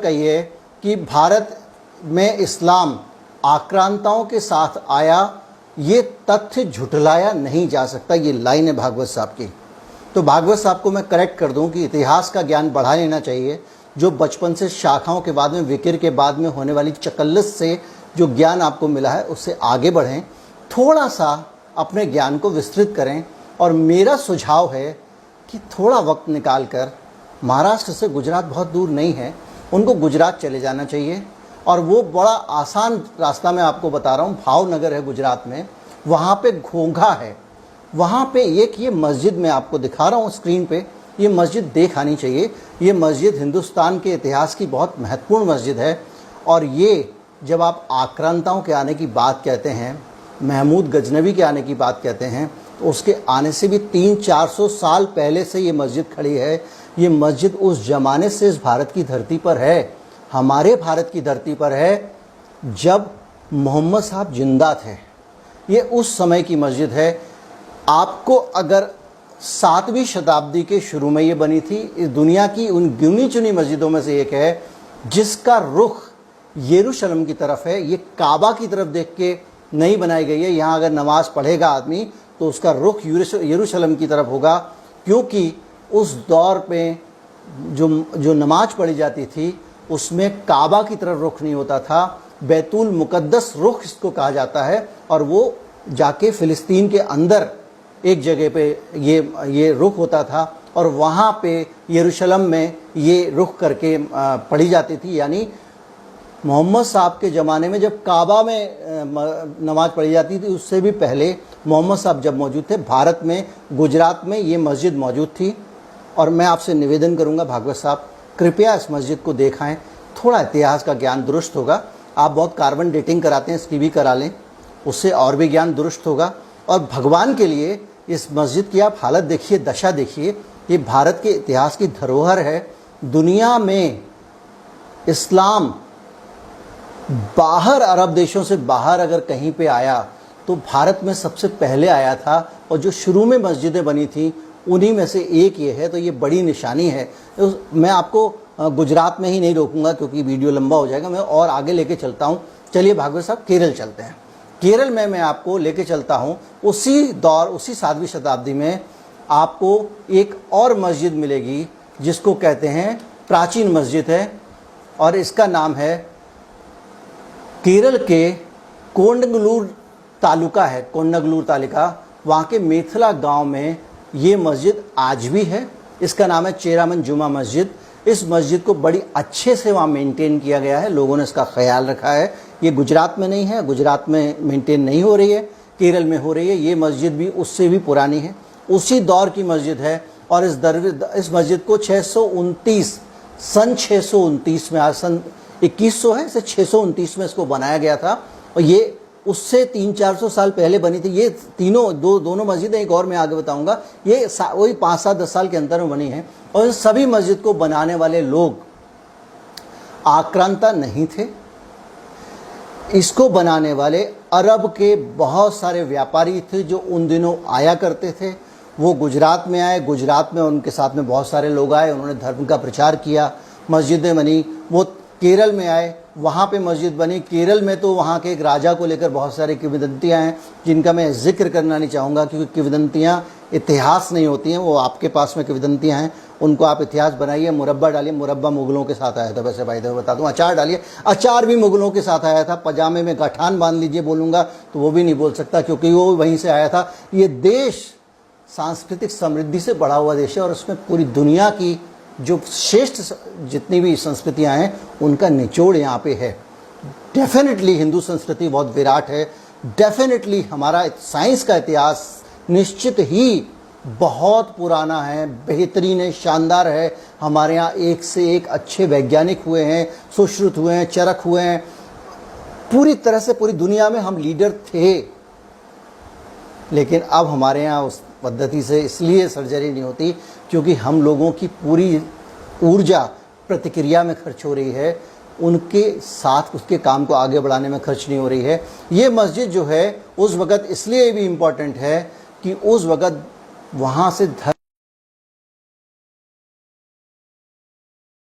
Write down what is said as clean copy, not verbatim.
कहिए कि भारत में इस्लाम आक्रांताओं के साथ आया, ये तथ्य झुठलाया नहीं जा सकता। ये लाइन है भागवत साहब की। तो भागवत साहब को मैं करेक्ट कर दूं कि इतिहास का ज्ञान बढ़ा लेना चाहिए। जो बचपन से शाखाओं के बाद में, विकिर के बाद में होने वाली चकल्लस से जो ज्ञान आपको मिला है उससे आगे बढ़ें, थोड़ा सा अपने ज्ञान को विस्तृत करें। और मेरा सुझाव है कि थोड़ा वक्त निकाल कर, महाराष्ट्र से गुजरात बहुत दूर नहीं है, उनको गुजरात चले जाना चाहिए। और वो बड़ा आसान रास्ता मैं आपको बता रहा हूँ, भावनगर है गुजरात में, वहाँ पे घोंघा है, वहाँ पे एक ये मस्जिद मैं आपको दिखा रहा हूँ स्क्रीन पे, ये मस्जिद देख आनी चाहिए। ये मस्जिद हिंदुस्तान के इतिहास की बहुत महत्वपूर्ण मस्जिद है। और ये जब आप आक्रांताओं के आने की बात कहते हैं, महमूद गजनवी के आने की बात कहते हैं, तो उसके आने से भी 300-400 साल पहले से ये मस्जिद खड़ी है। ये मस्जिद उस ज़माने से इस भारत की धरती पर है, हमारे भारत की धरती पर है, जब मोहम्मद साहब जिंदा थे। ये उस समय की मस्जिद है। आपको अगर 7वीं शताब्दी के शुरू में ये बनी थी, इस दुनिया की उन गिनी चुनी मस्जिदों में से एक है जिसका रुख यरूशलेम की तरफ है। ये काबा की तरफ देख के नहीं बनाई गई है। यहाँ अगर नमाज पढ़ेगा आदमी तो उसका रुख यरूशलेम की तरफ होगा, क्योंकि उस दौर पे जो नमाज पढ़ी जाती थी उसमें काबा की तरफ रुख नहीं होता था, बैतुल मुकद्दस रुख इसको कहा जाता है। और वो जाके फ़िलिस्तीन के अंदर एक जगह पे ये रुख होता था, और वहाँ पे यरूशलेम में ये रुख करके पढ़ी जाती थी। यानी मोहम्मद साहब के ज़माने में जब काबा में नमाज पढ़ी जाती थी, उससे भी पहले मोहम्मद साहब जब मौजूद थे, भारत में गुजरात में ये मस्जिद मौजूद थी। और मैं आपसे निवेदन करूंगा भागवत साहब, कृपया इस मस्जिद को देखाएं, थोड़ा इतिहास का ज्ञान दुरुस्त होगा। आप बहुत कार्बन डेटिंग कराते हैं, इसकी भी करा लें, उससे और भी ज्ञान दुरुस्त होगा। और भगवान के लिए इस मस्जिद की आप हालत देखिए, दशा देखिए। ये भारत के इतिहास की धरोहर है। दुनिया में इस्लाम बाहर, अरब देशों से बाहर अगर कहीं पे आया तो भारत में सबसे पहले आया था। और जो शुरू में मस्जिदें बनी थी उन्हीं में से एक ये है, तो ये बड़ी निशानी है। मैं आपको गुजरात में ही नहीं रोकूंगा क्योंकि वीडियो लंबा हो जाएगा, मैं और आगे लेके चलता हूँ। चलिए भागवत साहब, केरल चलते हैं। केरल में मैं आपको लेके चलता हूँ। उसी दौर, उसी 7वीं शताब्दी में आपको एक और मस्जिद मिलेगी जिसको कहते हैं प्राचीन मस्जिद है, और इसका नाम है, केरल के कोंडगलूर तालुका है, कोंडगलूर तालुका, वहाँ के मेथला गांव में ये मस्जिद आज भी है। इसका नाम है चेरामन जुमा मस्जिद। इस मस्जिद को बड़ी अच्छे से वहाँ मेंटेन किया गया है, लोगों ने इसका ख्याल रखा है। ये गुजरात में नहीं है, गुजरात में मेंटेन नहीं हो रही है, केरल में हो रही है। ये मस्जिद भी उससे भी पुरानी है, उसी दौर की मस्जिद है। और इस मस्जिद को 629 सन 629 में, आज सन 2100 है, इसे 629 में इसको बनाया गया था। और ये उससे 300-400 साल पहले बनी थी। ये दोनों मस्जिदें, एक और मैं आगे बताऊंगा, ये वही 5-7-10 साल के अंदर में बनी है। और इस सभी मस्जिद को बनाने वाले लोग आक्रांता नहीं थे। इसको बनाने वाले अरब के बहुत सारे व्यापारी थे जो उन दिनों आया करते थे। वो गुजरात में आए, गुजरात में उनके साथ में बहुत सारे लोग आए, उन्होंने धर्म का प्रचार किया, मस्जिदें बनी। वो केरल में आए, वहाँ पे मस्जिद बनी। केरल में तो वहाँ के एक राजा को लेकर बहुत सारी किंवदंतियाँ हैं जिनका मैं जिक्र करना नहीं चाहूँगा, क्योंकि किंवदंतियाँ इतिहास नहीं होती हैं, वो आपके पास में किंवदंतियाँ हैं, उनको आप इतिहास बनाइए। मुरब्बा डालिए, मुरब्बा मुगलों के साथ आया था, वैसे भाई बता दूँ। अचार डालिए, अचार भी मुगलों के साथ आया था। पजामे में गठान बांध लीजिए बोलूँगा तो वो भी नहीं बोल सकता, क्योंकि वो वहीं से आया था। ये देश सांस्कृतिक समृद्धि से बढ़ा हुआ देश है, और उसमें पूरी दुनिया की जो श्रेष्ठ जितनी भी संस्कृतियां हैं उनका निचोड़ यहाँ पे है। डेफिनेटली हिंदू संस्कृति बहुत विराट है। डेफिनेटली हमारा साइंस का इतिहास निश्चित ही बहुत पुराना है, बेहतरीन है, शानदार है। हमारे यहाँ एक से एक अच्छे वैज्ञानिक हुए हैं, सुश्रुत हुए हैं, चरक हुए हैं। पूरी तरह से पूरी दुनिया में हम लीडर थे। लेकिन अब हमारे यहाँ उस पद्धति से इसलिए सर्जरी नहीं होती क्योंकि हम लोगों की पूरी ऊर्जा प्रतिक्रिया में खर्च हो रही है, उनके साथ उसके काम को आगे बढ़ाने में खर्च नहीं हो रही है। ये मस्जिद जो है उस वक़्त इसलिए भी इम्पॉर्टेंट है कि उस वक़्त वहाँ से